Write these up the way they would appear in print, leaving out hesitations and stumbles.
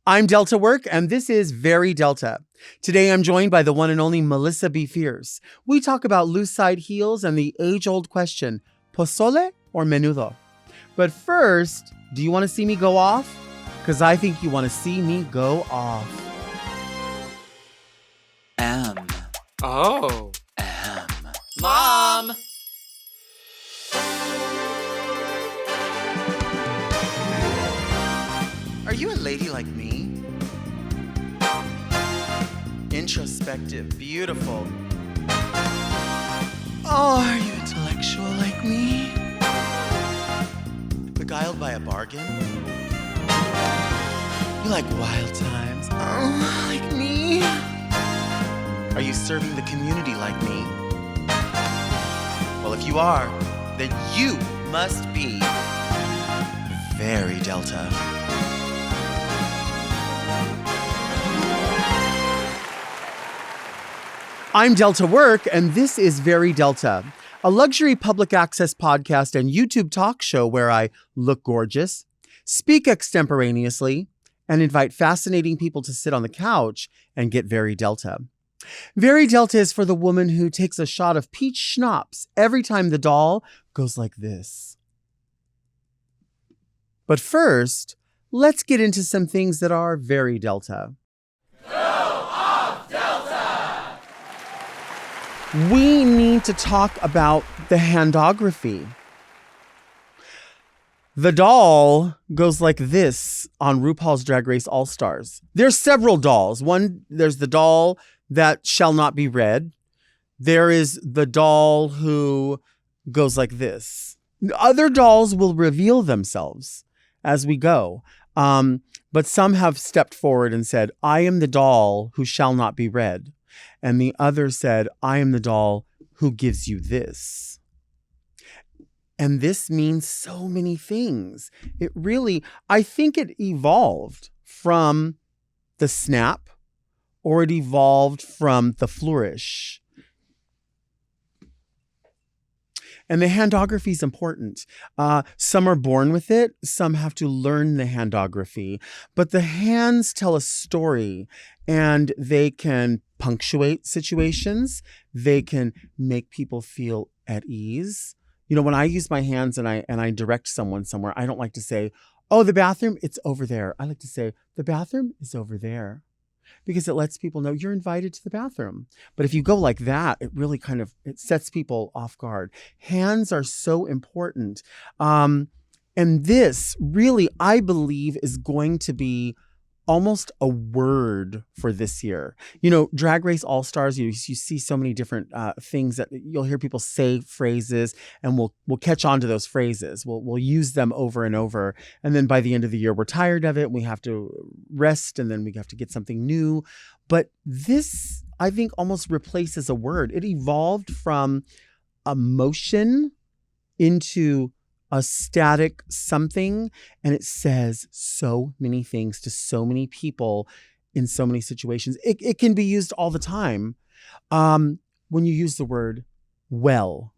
I'm Delta Work, and this is Very Delta. Today I'm joined by the one and only Melissa Befierce. We talk about loose side heels and the age-old question, pozole or menudo? But first, do you want to see me go off? Because I think you want to see me go off. Oh. Mom! Are you a lady like me? Introspective, beautiful. Oh, are you intellectual like me? Beguiled by a bargain? You like wild times? Oh, like me? Are you serving the community like me? Well, if you are, then you must be very Delta. I'm Delta Work, and this is Very Delta, a luxury public access podcast and YouTube talk show where I look gorgeous, speak extemporaneously, and invite fascinating people to sit on the couch and get very Delta. Very Delta is for the woman who takes a shot of peach schnapps every time the doll goes like this. But first, let's get into some things that are very Delta. We need to talk about the handography. The doll goes like this on RuPaul's Drag Race All-Stars. There's several dolls. There's the doll that shall not be read. There is the doll who goes like this. Other dolls will reveal themselves as we go. But some have stepped forward and said, I am the doll who shall not be read. And the other said, I am the doll who gives you this. And this means so many things. I think it evolved from the snap, or it evolved from the flourish. And the handography is important. Some are born with it. Some have to learn the handography. But the hands tell a story, and they can punctuate situations. They can make people feel at ease. You know, when I use my hands and I direct someone somewhere, I don't like to say, oh, the bathroom, it's over there. I like to say, the bathroom is over there. Because it lets people know you're invited to the bathroom. But if you go like that, it really it sets people off guard. Hands are so important. And this really, I believe, is going to be almost a word for this year. You know, Drag Race All-Stars, you see so many different things that you'll hear people say phrases, and we'll catch on to those phrases. We'll use them over and over. And then by the end of the year, we're tired of it. And we have to rest, and then we have to get something new. But this, I think, almost replaces a word. It evolved from a motion into a static something, and it says so many things to so many people in so many situations. It can be used all the time. When you use the word well,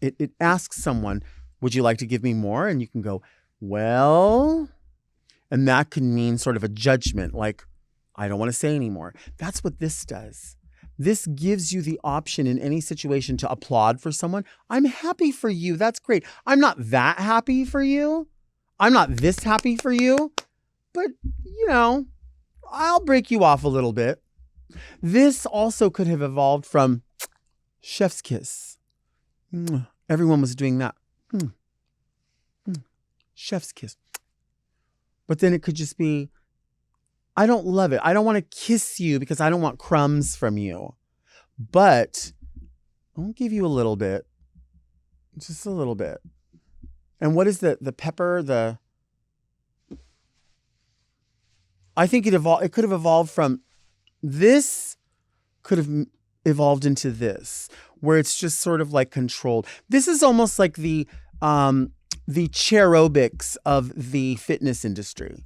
it asks someone, would you like to give me more? And you can go, well, and that can mean sort of a judgment, like, I don't want to say anymore. That's what this does. This gives you the option in any situation to applaud for someone. I'm happy for you. That's great. I'm not that happy for you. I'm not this happy for you. But, I'll break you off a little bit. This also could have evolved from chef's kiss. Everyone was doing that. Chef's kiss. But then it could just be, I don't love it. I don't want to kiss you because I don't want crumbs from you. But I'll give you a little bit. Just a little bit. And what is the pepper? I think it could have evolved from this, could have evolved into this, where it's just sort of like controlled. This is almost like the chair-obics of the fitness industry.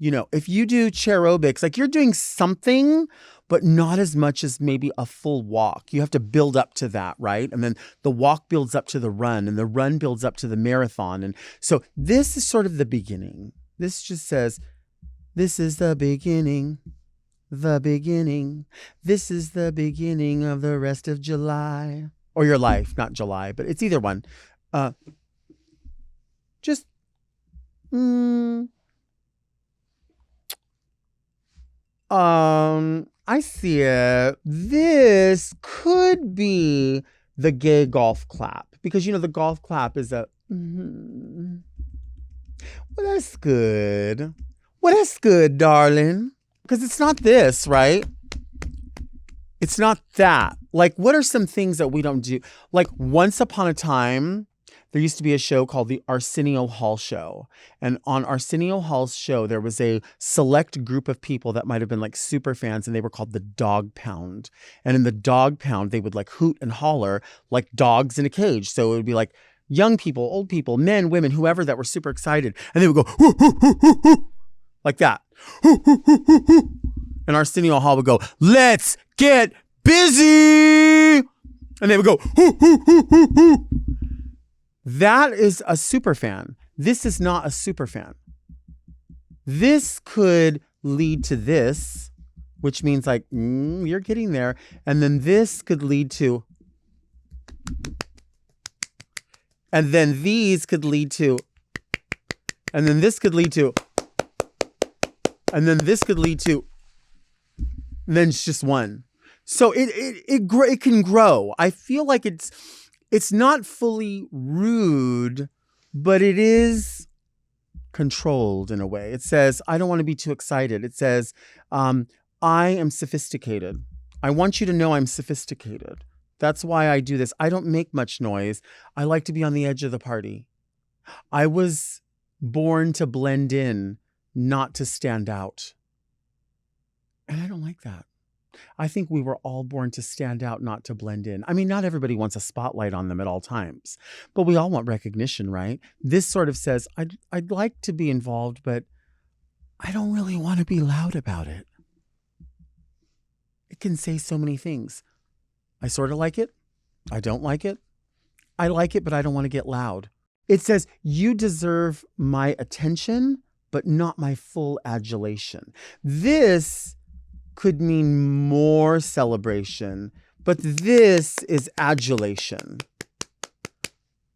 You know, if you do chair-obics, like you're doing something, but not as much as maybe a full walk. You have to build up to that, right? And then the walk builds up to the run, and the run builds up to the marathon. And so this is sort of the beginning. This just says, this is the beginning. The beginning. This is the beginning of the rest of July. Or your life, not July, but it's either one. Just I see it. This could be the gay golf clap, because the golf clap is a well, that's good. Well, that's good, darling. Because it's not this, right? It's not that. Like, what are some things that we don't do? Like, once upon a time, there used to be a show called the Arsenio Hall Show. And on Arsenio Hall's show, there was a select group of people that might have been like super fans, and they were called the Dog Pound. And in the Dog Pound, they would like hoot and holler like dogs in a cage. So it would be like young people, old people, men, women, whoever that were super excited. And they would go, hoo, hoo, hoo, hoo, hoo, like that. Hoo, hoo, hoo, hoo, hoo. And Arsenio Hall would go, let's get busy. And they would go, hoo, hoo, hoo, hoo, hoo. That is a super fan. This is not a super fan. This could lead to this, which means like, you're getting there. And then this could lead to, and then these could lead to, and then this could lead to, and then this could lead to, and then it's just one. So it can grow. I feel like it's not fully rude, but it is controlled in a way. It says, I don't want to be too excited. It says, I am sophisticated. I want you to know I'm sophisticated. That's why I do this. I don't make much noise. I like to be on the edge of the party. I was born to blend in, not to stand out. And I don't like that. I think we were all born to stand out, not to blend in. I mean, not everybody wants a spotlight on them at all times, but we all want recognition, right? This sort of says, I'd like to be involved, but I don't really want to be loud about it. It can say so many things. I sort of like it. I don't like it. I like it, but I don't want to get loud. It says, you deserve my attention, but not my full adulation. This could mean more celebration, but this is adulation.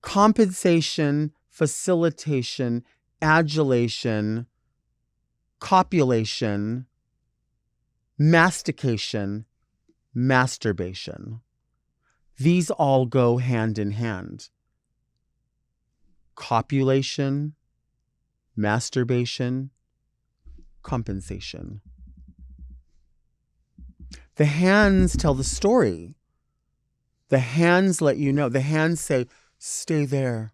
Compensation, facilitation, adulation, copulation, mastication, masturbation. These all go hand in hand. Copulation, masturbation, compensation. The hands tell the story. The hands let you know. The hands say, stay there.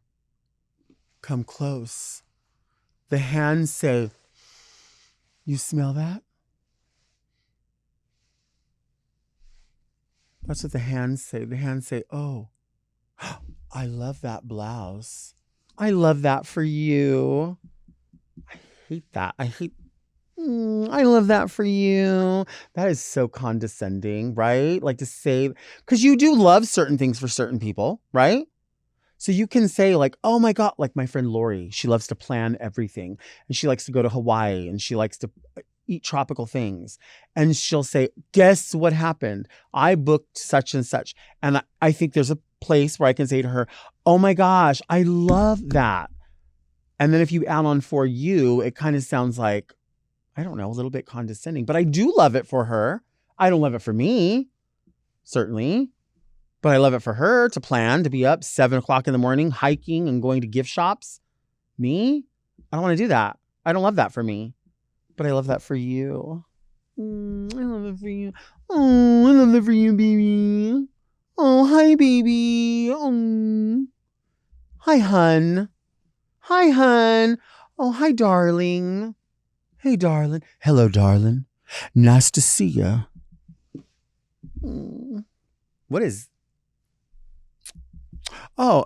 Come close. The hands say, you smell that? That's what the hands say. The hands say, oh, I love that blouse. I love that for you. I hate that. I love that for you. That is so condescending, right? Like to say, because you do love certain things for certain people, right? So you can say like, oh my God, like my friend Lori, she loves to plan everything. And she likes to go to Hawaii and she likes to eat tropical things. And she'll say, guess what happened? I booked such and such. And I think there's a place where I can say to her, oh my gosh, I love that. And then if you add on for you, it kind of sounds like, I don't know, a little bit condescending, but I do love it for her. I don't love it for me, certainly, but I love it for her to plan to be up 7 o'clock in the morning, hiking and going to gift shops. Me? I don't want to do that. I don't love that for me, but I love that for you. I love it for you. Oh, I love it for you, baby. Oh, hi, baby. Oh, hi, hun. Hi, hun. Oh, hi, darling. Hey, darling. Hello, darling. Nice to see ya. What is? Oh.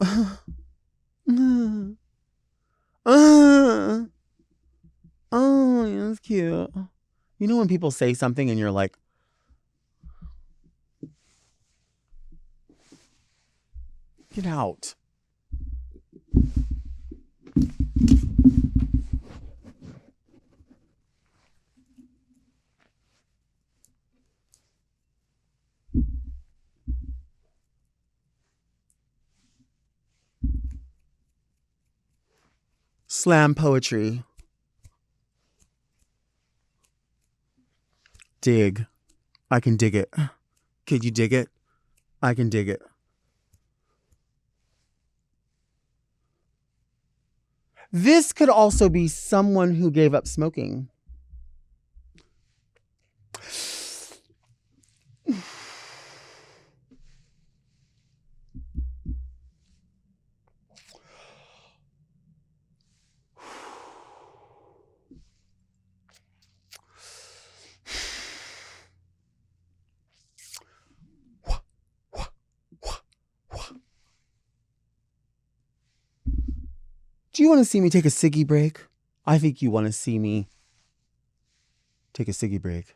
Oh, yeah, that's cute. You know when people say something and you're like, get out. Slam poetry. Dig. I can dig it. Could you dig it? I can dig it. This could also be someone who gave up smoking. Do you want to see me take a ciggy break? I think you want to see me take a ciggy break.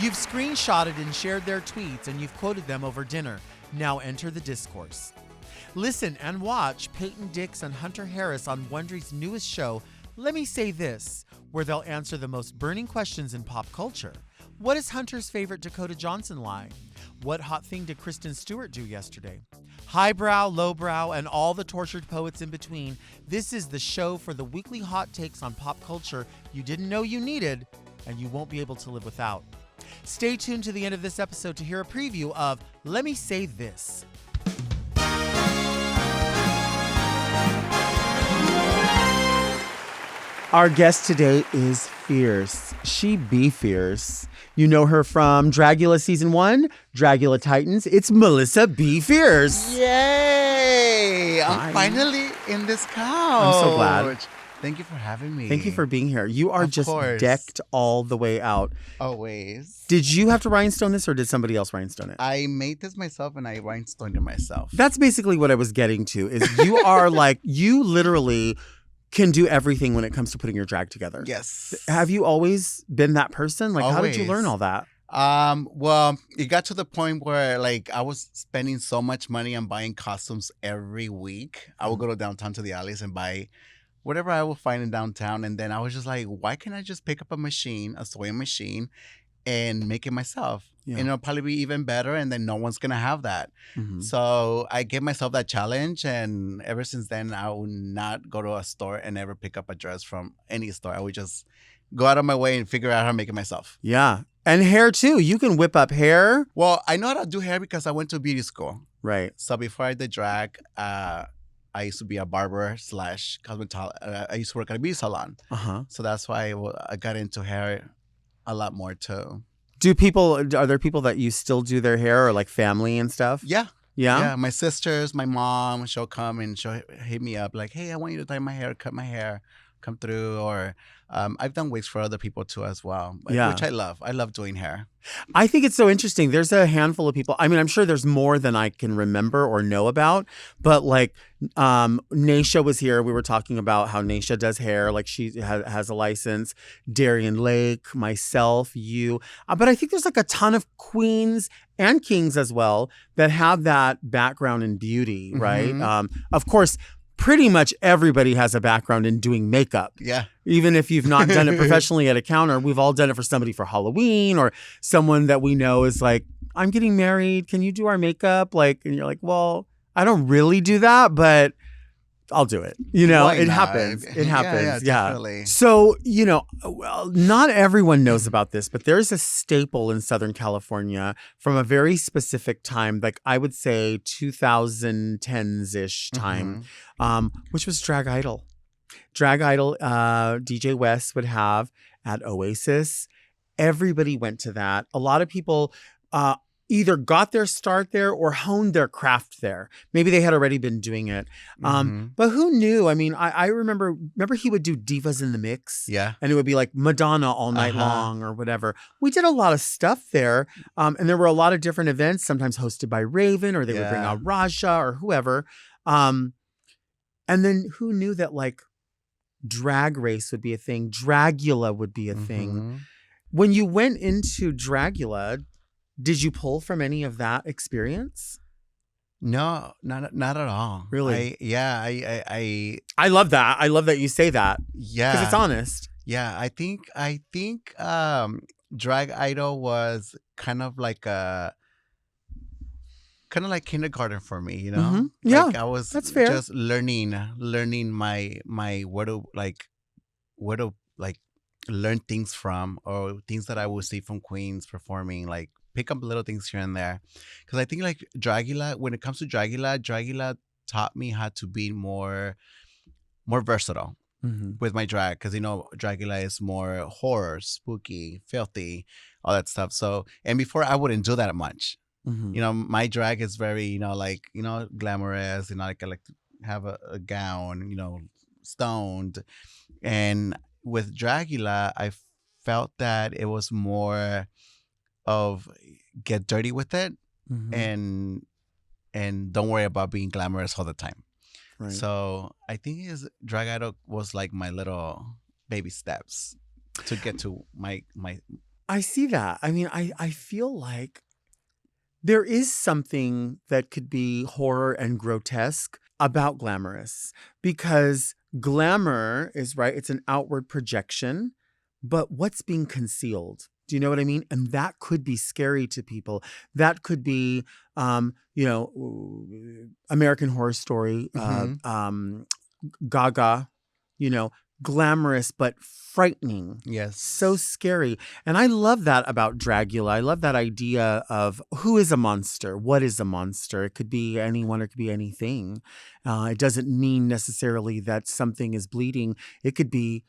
You've screenshotted and shared their tweets and you've quoted them over dinner. Now enter the discourse. Listen and watch Peyton Dix and Hunter Harris on Wondery's newest show, Let Me Say This, where they'll answer the most burning questions in pop culture. What is Hunter's favorite Dakota Johnson lie? What hot thing did Kristen Stewart do yesterday? Highbrow, lowbrow, and all the tortured poets in between, this is the show for the weekly hot takes on pop culture you didn't know you needed and you won't be able to live without. Stay tuned to the end of this episode to hear a preview of Let Me Say This. Our guest today is fierce. She be fierce. You know her from Dragula Season 1, Dragula Titans. It's Melissa Befierce. Yay! Hi. I'm finally in this couch. I'm so glad. Thank you for having me. Thank you for being here. You are Of just course. decked all the way out. Always. Did you have to rhinestone this or did somebody else rhinestone it? I made this myself and I rhinestoned it myself. That's basically what I was getting to is you are like, you literally can do everything when it comes to putting your drag together. Yes. Have you always been that person? Like, how did you Always. learn all that? Well, it got to the point where like I was spending so much money on buying costumes every week. I would go to downtown to the alleys and buy whatever I would find in downtown. And then I was just like, why can't I just pick up a machine, a sewing machine, and make it myself? Yeah. And it'll probably be even better. And then no one's going to have that. Mhm. So I gave myself that challenge. And ever since then, I will not go to a store and ever pick up a dress from any store. I would just go out of my way and figure out how to make it myself. Yeah. And hair too. You can whip up hair. Well, I know how to do hair because I went to beauty school. Right. So before I did drag, I used to be a barber / cosmetologist. I used to work at a beauty salon. Uh-huh. So that's why I got into hair a lot more too. Are there people that you still do their hair or like family and stuff? Yeah. Yeah? Yeah. My sisters, my mom, she'll come and she'll hit me up like, hey, I want you to dye my hair, cut my hair, come through. Or I've done wigs for other people too as well, Yeah. which I love. I love doing hair. I think it's so interesting. There's a handful of people. I mean, I'm sure there's more than I can remember or know about, but like Naisha was here. We were talking about how Naisha does hair. Like she has a license. Darian Lake, myself, you. But I think there's like a ton of queens and kings as well that have that background in beauty, right? Mhm. Of course, pretty much everybody has a background in doing makeup. Yeah. Even if you've not done it professionally at a counter, we've all done it for somebody for Halloween or someone that we know is like, I'm getting married. Can you do our makeup? Like, and you're like, well, I don't really do that, but I'll do it. You know, Why it not? happens. It happens. Yeah, definitely. So, you know, well, not everyone knows about this, but there's a staple in Southern California from a very specific time, like I would say 2010s-ish time, which was Drag Idol. Drag Idol, DJ West would have at Oasis. Everybody went to that. A lot of people either got their start there or honed their craft there. Maybe they had already been doing it. But who knew? I mean, I remember he would do Divas in the Mix. Yeah. And it would be like Madonna all night long or whatever. We did a lot of stuff there. And there were a lot of different events, sometimes hosted by Raven, or they would bring out Raja or whoever. And then who knew that like Drag Race would be a thing? Dragula would be a thing. When you went into Dragula, did you pull from any of that experience? No, not at all. Really? I love that. I love that you say that yeah. because it's honest. Yeah, I think Drag Idol was kind of like kindergarten for me, you know. Mhm. Yeah, Like I was that's fair. just learning my where to like learn things from, or things that I would see from queens performing, like pick up little things here and there. Because I think like Dragula, when it comes to Dragula taught me how to be more versatile Mhm. with my drag, because Dragula is more horror, spooky, filthy, all that stuff. So, and before I wouldn't do that much. Mhm. My drag is very, like, glamorous, like I like to have a gown, stoned. And with Dragula, I felt that it was more of get dirty with it, Mhm. and don't worry about being glamorous all the time. Right. So I think his drag idol was like my little baby steps to get to my. I see that. I mean, I feel like there is something that could be horror and grotesque about glamorous, because glamour is right. It's an outward projection, but what's being concealed? Do you know what I mean? And that could be scary to people. That could be, American Horror Story, Mhm. Gaga, you know, glamorous but frightening. Yes. So scary. And I love that about Dragula. I love that idea of who is a monster? What is a monster? It could be anyone, or it could be anything. It doesn't mean necessarily that something is bleeding. It could be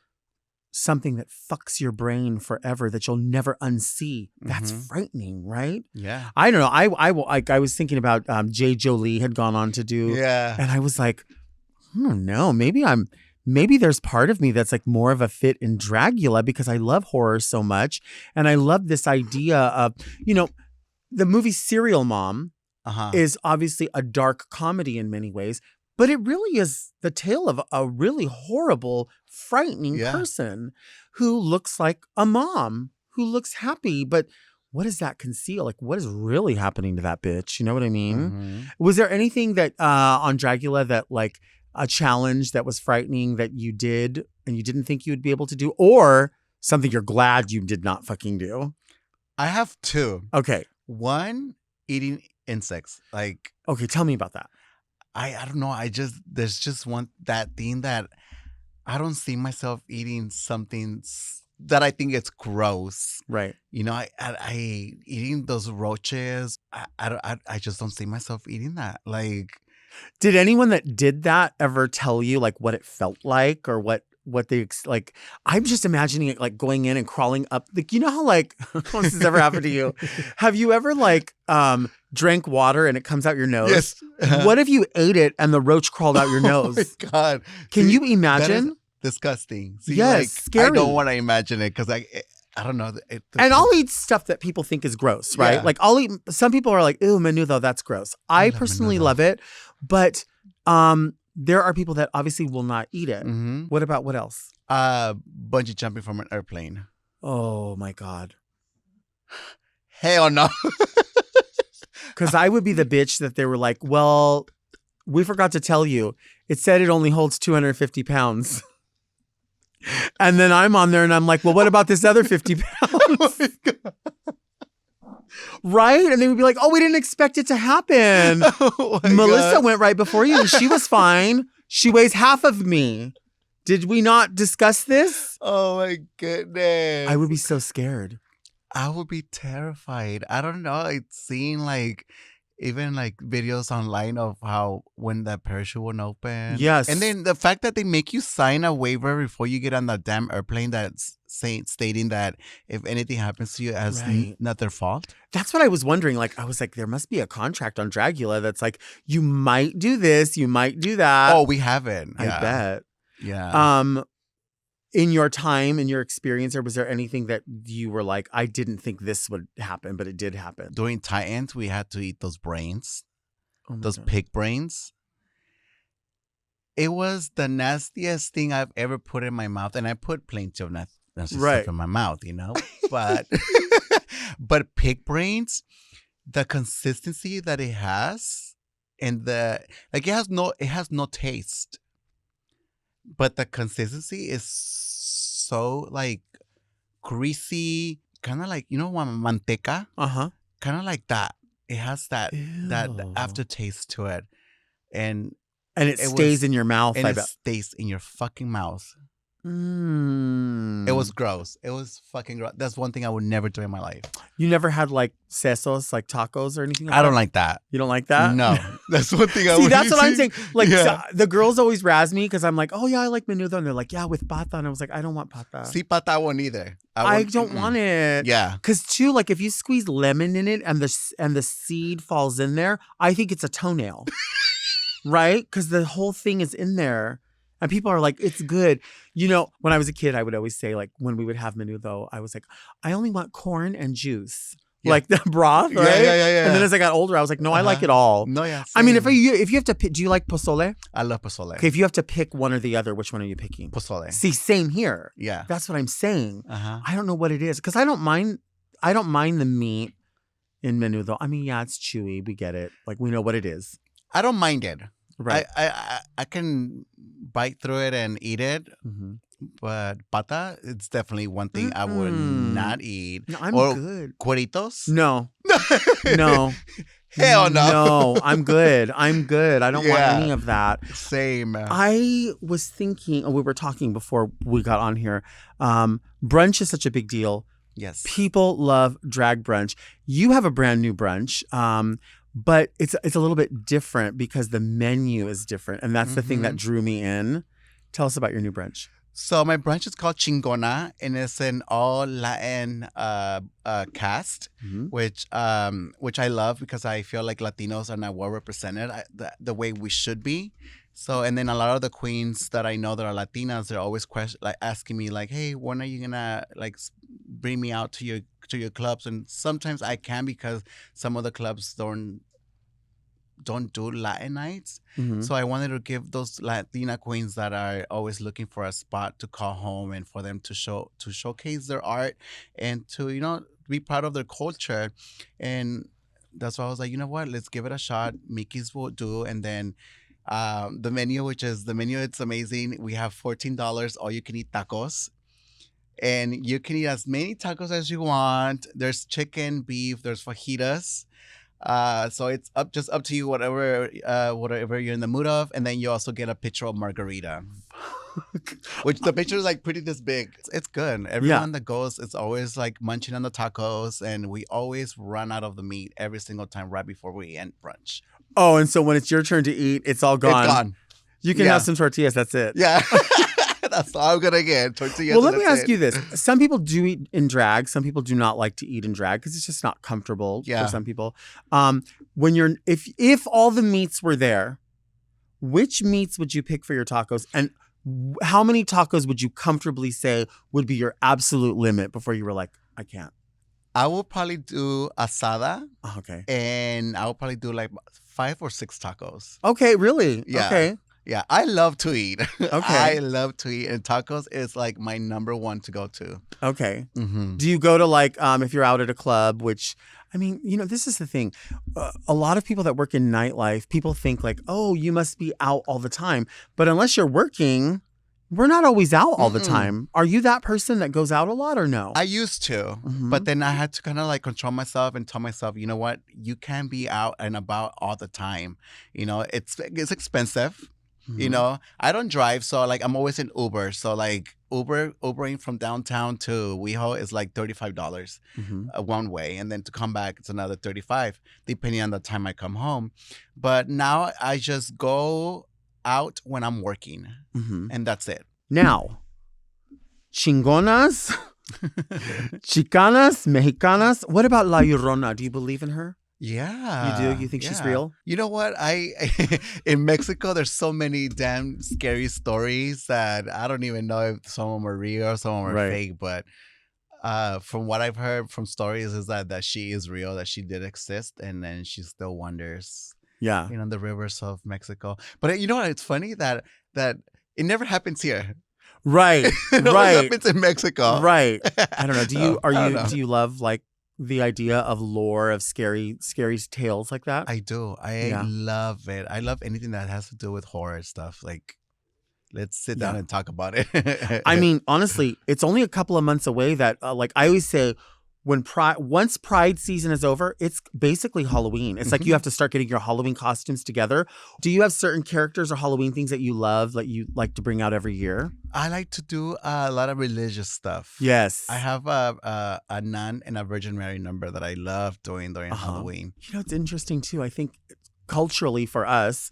something that fucks your brain forever that you'll never unsee. That's Mhm. frightening, right? Yeah. I don't know. I was thinking about Jay Jolie had gone on to do, Yeah. and I was like, I don't know. Maybe there's part of me that's like more of a fit in Dragula, because I love horror so much. And I love this idea of, the movie Serial Mom Uh-huh. is obviously a dark comedy in many ways, but it really is the tale of a really horrible, frightening Yeah. person who looks like a mom, who looks happy, but what does that conceal? Like, what is really happening to that bitch? You know what I mean? Mhm. Was there anything that on Dragula that, like, a challenge that was frightening that you did and you didn't think you would be able to do, or something you're glad you did not fucking do? I have two. Okay. One, eating insects. Like, Okay. Tell me about that. I don't know. There's just that thing that I don't see myself eating something that I think it's gross. Right. I eating those roaches. I just don't see myself eating that. Like, Did anyone that did that ever tell you like what it felt like, or what they like? I'm just imagining it like going in and crawling up. Like, you know how, like, I don't know if this has ever happened to you. Have you ever like drank water and it comes out your nose? yes. What if you ate it and the roach crawled out your nose? Oh my God. Can See, you that is imagine? disgusting. See, Yes, like, scary. I don't want to imagine it, because I don't know. And I'll eat stuff that people think is gross, right? Yeah. Like I'll eat. Some people are like, "Ew, menudo, that's gross." I love personally menudo. love it, but there are people that obviously will not eat it. Mm-hmm. What else? Bungee jumping from an airplane. Oh my God. Hell no. Because I would be the bitch that they were like, well, we forgot to tell you. It said it only holds 250 pounds. And then I'm on there and I'm like, well, what about this other 50 pounds? Oh my God. Right? And they would be like, oh, we didn't expect it to happen. Oh my Melissa God. went right before you and she was fine. She weighs half of me. Did we not discuss this? Oh my goodness. I would be so scared. I would be terrified. I don't know. It's seen like even like videos online of how when that parachute won't open. Yes. And then the fact that they make you sign a waiver before you get on the damn airplane that's stating that if anything happens to you, as Right. not their fault. That's what I was wondering. Like, I was like, there must be a contract on Dragula that's like, you might do this, you might do that. Oh, we haven't. I bet. Yeah. In your time, in your experience, or was there anything that you were like, I didn't think this would happen, but it did happen? During Titans, we had to eat those brains, Oh my those God. pig brains. It was the nastiest thing I've ever put in my mouth, and I put plenty of nasty Right. stuff in my mouth, But but pig brains, the consistency that it has, and it has no taste, but the consistency is so like greasy, kind of like, manteca? Uh-huh. Kind of like that. It has that Ew. aftertaste to it. And And it it stays was- in your mouth, and I it bet. stays in your fucking mouth. Mm. It was gross. It was fucking gross. That's one thing I would never do in my life. You never had like sesos, like tacos or anything like I don't that? like that. You don't like that? No. That's one thing I See, would that's what I'm saying. Like, Yeah. so the girls always razz me because I'm like, oh, yeah, I like menudo. And they're like, yeah, with pata. And I was like, I don't want pata. See, pata won't either. I don't want it. Yeah. Because, too, like, if you squeeze lemon in it and the seed falls in there, I think it's a toenail. Right? Because the whole thing is in there. And people are like, it's good. You know, when I was a kid, I would always say, like, when we would have menudo, I was like, I only want corn and juice. Yeah. Like the broth, Yeah, right? yeah. And then as I got older, I was like, no, I like it all. No, yeah. I mean, if same. you have to pick, do you like pozole? I love pozole. Okay, if you have to pick one or the other, which one are you picking? Pozole. See, same here. Yeah. That's what I'm saying. Uh-huh. I don't know what it is because I don't mind the meat in menudo. I mean, yeah, it's chewy. We get it. Like we know what it is. I don't mind it. Right. I can bite through it and eat it, Mhm. but pata, it's definitely one thing I would Mm-mm. not eat. No, I'm Or good. Cueritos? No. No. Hell no. No, I'm good. I'm good. I don't want Yeah. any of that. Same. I was thinking, we were talking before we got on here. Brunch is such a big deal. Yes. People love drag brunch. You have a brand new brunch, but it's a little bit different because the menu is different, and that's the thing that drew me in. Tell us about your new brunch. So my brunch is called Chingona, and it's an all Latin cast, which I love because I feel like Latinos are not well represented the way we should be. So, and then a lot of the queens that I know that are Latinas, they're always asking me like, "Hey, when are you gonna like bring me out to your clubs?" And sometimes I can because some of the clubs don't do Latin nights. So I wanted to give those Latina queens that are always looking for a spot to call home and for them to showcase their art and to be proud of their culture. And that's why I was like, you know what, let's give it a shot. Mickey's will do. And then the menu, it's amazing. We have $14 all you can eat tacos. And you can eat as many tacos as you want. There's chicken, beef, there's fajitas. So it's up to you, whatever you're in the mood of. And then you also get a picture of margarita, which the picture is like pretty this big. It's good. Everyone that goes, it's always like munching on the tacos, and we always run out of the meat every single time right before we end brunch. Oh, and so when it's your turn to eat, it's all gone. It's gone. You can Yeah. have some tortillas. That's it. Yeah. That's all I'm gonna get. Tortillas. Well, let me and that's ask it. you this. Some people do eat in drag. Some people do not like to eat in drag because it's just not comfortable Yeah. for some people. If all the meats were there, which meats would you pick for your tacos? And how many tacos would you comfortably say would be your absolute limit before you were like, I can't? I will probably do asada, Oh, okay. and I will probably do like 5 or 6 tacos. Okay, really? Yeah. Okay. Yeah, I love to eat. Okay. I love to eat, and tacos is like my number one to go to. Okay. Mm-hmm. Do you go to like, if you're out at a club, which, I mean, this is the thing. A lot of people that work in nightlife, people think like, oh, you must be out all the time. But unless you're working, we're not always out all the time. Are you that person that goes out a lot or no? I used to, but then I had to kind of like control myself and tell myself, you know what, you can't be out and about all the time. It's expensive. I don't drive, so like I'm always in Uber. So like Ubering from downtown to WeHo is like $35 one way, and then to come back it's another $35 depending on the time I come home. But now I just go out when I'm working, and that's it. Now, chingonas, chicanas, mexicanas. What about La Llorona? Do you believe in her? Yeah. You do? You think she's real? You know what? In Mexico, there's so many damn scary stories that I don't even know if some of them are real or some of them are fake. But from what I've heard from stories is that she is real, that she did exist, and then she still wanders. Yeah. The rivers of Mexico. But you know what? It's funny that it never happens here. Right. It always Right. happens in Mexico. Right. I don't know. Do you know. love like the idea of lore of scary tales like that? I do. I love it. I love anything that has to do with horror stuff. Like, let's sit down and talk about it. I mean, honestly, it's only a couple of months away that, like I always say, once Pride season is over, it's basically Halloween. It's like you have to start getting your Halloween costumes together. Do you have certain characters or Halloween things that you love, that you like to bring out every year? I like to do a lot of religious stuff. Yes. I have a nun and a Virgin Mary number that I love doing during Halloween. You know, it's interesting too. I think culturally for us,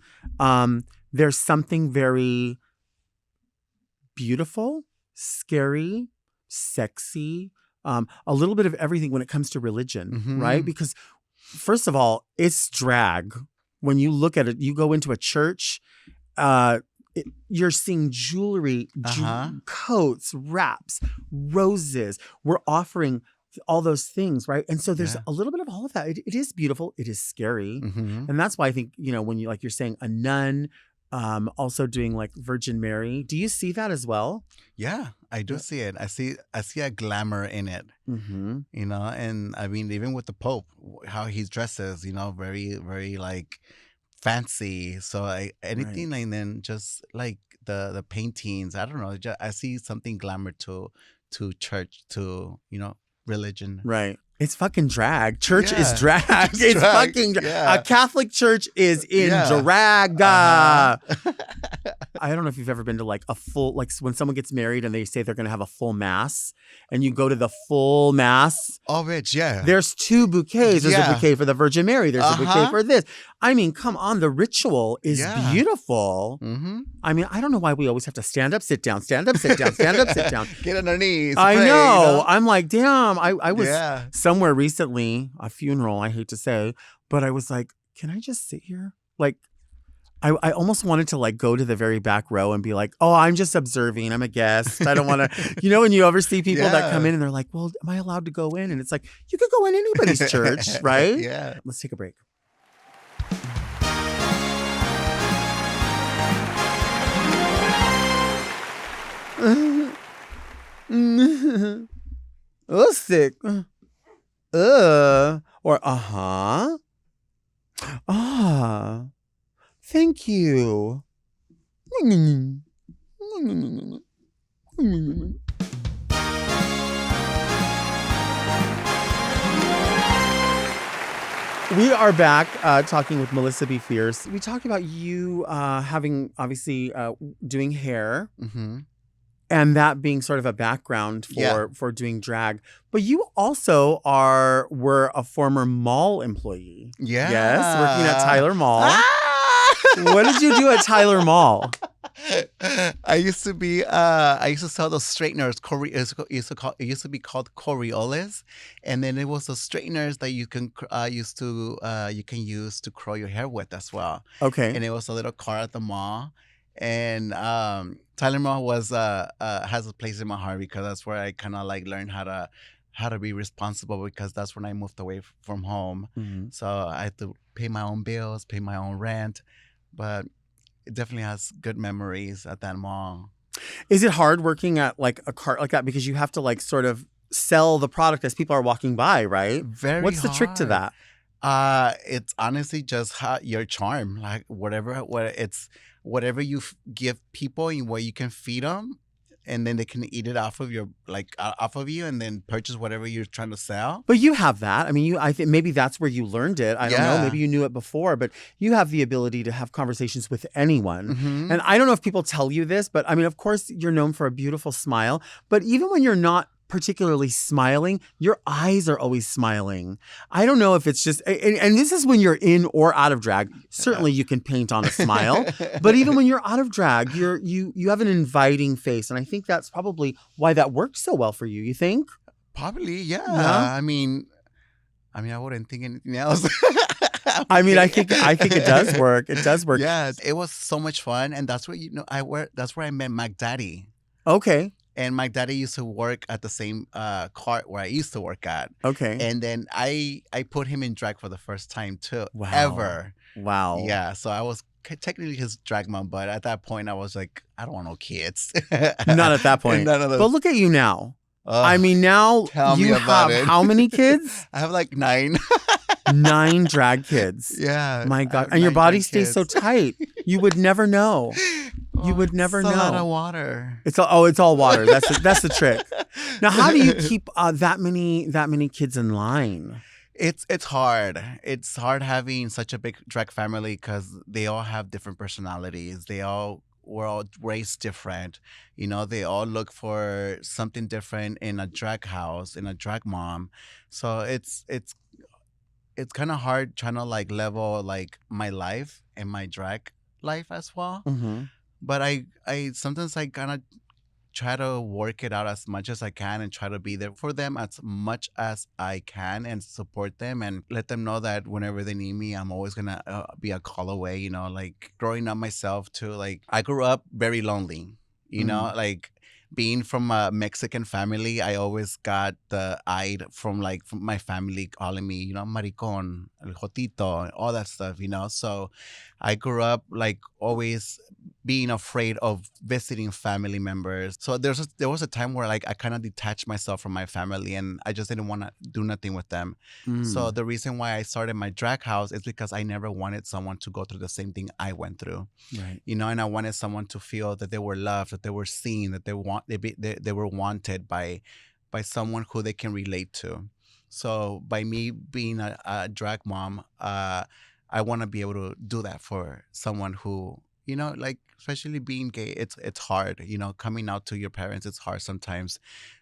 there's something very beautiful, scary, sexy, a little bit of everything when it comes to religion, right? Because first of all, it's drag. When you look at it, you go into a church, you're seeing jewelry, coats, wraps, roses. We're offering all those things, right? And so there's a little bit of all of that. It is beautiful. It is scary. And that's why I think, you know, when you, like you're saying, a nun, also doing like Virgin Mary. Do you see that as well? Yeah, I do see it. I see a glamour in it, you know, and I mean, even with the Pope, how he dresses, you know, very, very like fancy. So anything, and then just like the paintings, I don't know, I see something glamour to church, to, you know, religion. Right. It's fucking drag. Church is Yeah. drag. It's drag. fucking drag. Yeah. A Catholic church is in drag. I don't know if you've ever been to like a full, like when someone gets married and they say they're going to have a full mass and you go to the full mass. Oh, Rich, yeah. There's 2 bouquets. There's a bouquet for the Virgin Mary. There's a bouquet for this. I mean, come on. The ritual is beautiful. I mean, I don't know why we always have to stand up, sit down, stand up, sit down, stand up, sit down. Get on our knees. I pray, know. you know? I'm like, damn. I was somewhere recently, a funeral, I hate to say, but I was like, can I just sit here? Like, I almost wanted to like go to the very back row and be like, oh, I'm just observing. I'm a guest. I don't want to, you know, when you ever see people that come in and they're like, well, am I allowed to go in? And it's like, you could go in anybody's church, right? Yeah. Let's take a break. Oh, sick. Or thank you. We are back talking with Melissa Befierce. We talked about you having, obviously, doing hair. And that being sort of a background for doing drag. But you also were a former mall employee. Yeah. Yes, working at Tyler Mall. What did you do at Tyler Mall? I used to sell those straighteners. It used to be called Coriolis, and then it was the straighteners that you can use to curl your hair with as well. Okay. And it was a little car at the mall. And Tyler Mall has a place in my heart because that's where I kind of like learned how to be responsible, because that's when I moved away from home. So I had to pay my own bills, pay my own rent, but it definitely has good memories at that mall. Is it hard working at like a cart like that, because you have to like sort of sell the product as people are walking by, right? Very What's the trick to that? It's honestly just your charm, like whatever you give people and where you can feed them, and then they can eat it off of you, and then purchase whatever you're trying to sell. But you have that. I mean, I think maybe that's where you learned it. I don't know. Maybe you knew it before, but you have the ability to have conversations with anyone. And I don't know if people tell you this, but I mean, of course, you're known for a beautiful smile. But even when you're not particularly smiling, your eyes are always smiling. I don't know if it's just, and this is when you're in or out of drag. Certainly you can paint on a smile, but even when you're out of drag, you have an inviting face. And I think that's probably why that worked so well for you. You think? Probably, yeah. I mean, I wouldn't think anything else. I mean, I think it does work. It does work. Yeah, it was so much fun, and that's where that's where I met Mac Daddy. Okay. And my daddy used to work at the same cart where I used to work at. Okay. And then I put him in drag for the first time too. Wow. Ever. Wow. Yeah. So I was technically his drag mom, but at that point I was like, I don't want no kids. Not at that point. None of those. But look at you now. I mean, now you have how many kids? I have like 9. 9 drag kids. Yeah. My God. And your body stays so tight. You would never know. You would never It's a lot of know. water. It's all water. That's the trick. Now, how do you keep that many kids in line? It's hard. It's hard having such a big drag family because they all have different personalities. We're all raised different. You know, they all look for something different in a drag house, in a drag mom. So it's kind of hard trying to like level like my life and my drag life as well. Mm-hmm. But I sometimes I kind of try to work it out as much as I can and try to be there for them as much as I can and support them and let them know that whenever they need me, I'm always gonna be a call away. You know, like growing up myself too. Like I grew up very lonely. You know, like being from a Mexican family, I always got the eye from my family calling me, you know, maricon, el jotito, all that stuff, you know. So I grew up like always being afraid of visiting family members. So there was a time where like I kind of detached myself from my family and I just didn't want to do nothing with them. So the reason why I started my drag house is because I never wanted someone to go through the same thing I went through. Right. You know, and I wanted someone to feel that they were loved, that they were seen, that they were wanted by someone who they can relate to. So by me being a drag mom, I want to be able to do that for someone who, you know, like especially being gay, it's hard. You know, coming out to your parents, it's hard sometimes.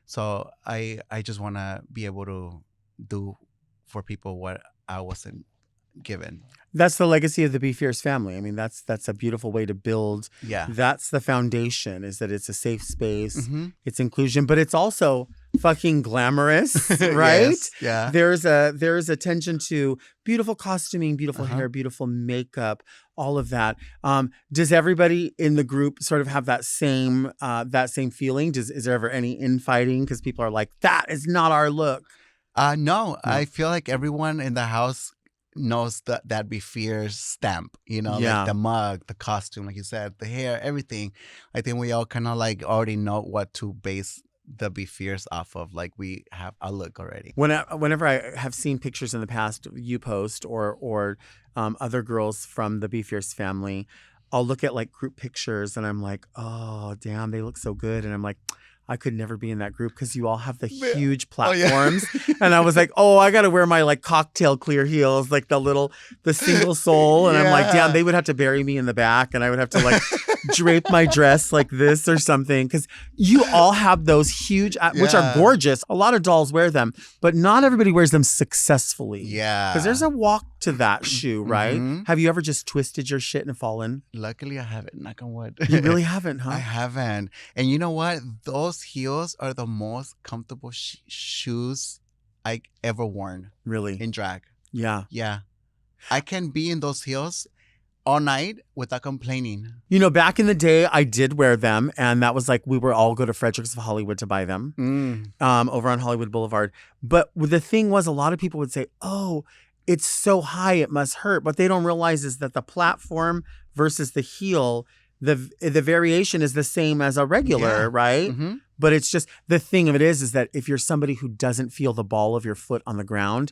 So I just want to be able to do for people what I wasn't given. That's the legacy of the Befierce family. I mean, that's a beautiful way to build. Yeah. That's the foundation, is that it's a safe space, Mm-hmm. it's inclusion, but it's also fucking glamorous, right? Yes, yeah. There's attention to beautiful costuming, beautiful hair, beautiful makeup, all of that. Does everybody in the group sort of have that same feeling? Is there ever any infighting because people are like, that is not our look? No, I feel like everyone in the house knows that Befierce stamp, you know, Yeah. like the mug, the costume, like you said, the hair, everything. I think we all kind of like already know what to base the Befierce off of. Like we have a look already. Whenever I have seen pictures in the past, you post or other girls from the Befierce family, I'll look at like group pictures and I'm like, oh damn, they look so good, and I'm like, I could never be in that group because you all have the huge platforms. And I was like, oh, I got to wear my like cocktail clear heels, like the single sole. And I'm like, damn, they would have to bury me in the back and I would have to like drape my dress like this or something. Because you all have those huge, which are gorgeous. A lot of dolls wear them, but not everybody wears them successfully. Yeah. Because there's a walk to that shoe, right? Mhm. Have you ever just twisted your shit and fallen? Luckily, I haven't. Knock on wood. You really haven't, huh? I haven't. And you know what? Those heels are the most comfortable shoes I ever worn Really? in drag. Yeah. Yeah. I can be in those heels all night without complaining. You know, back in the day, I did wear them, and that was like we were all go to Fredericks of Hollywood to buy them over on Hollywood Boulevard. But the thing was, a lot of people would say, oh, it's so high, it must hurt. But they don't realize is that the platform versus the heel, the variation is the same as a regular, right? Mm-hmm. But it's just, the thing of it is that if you're somebody who doesn't feel the ball of your foot on the ground,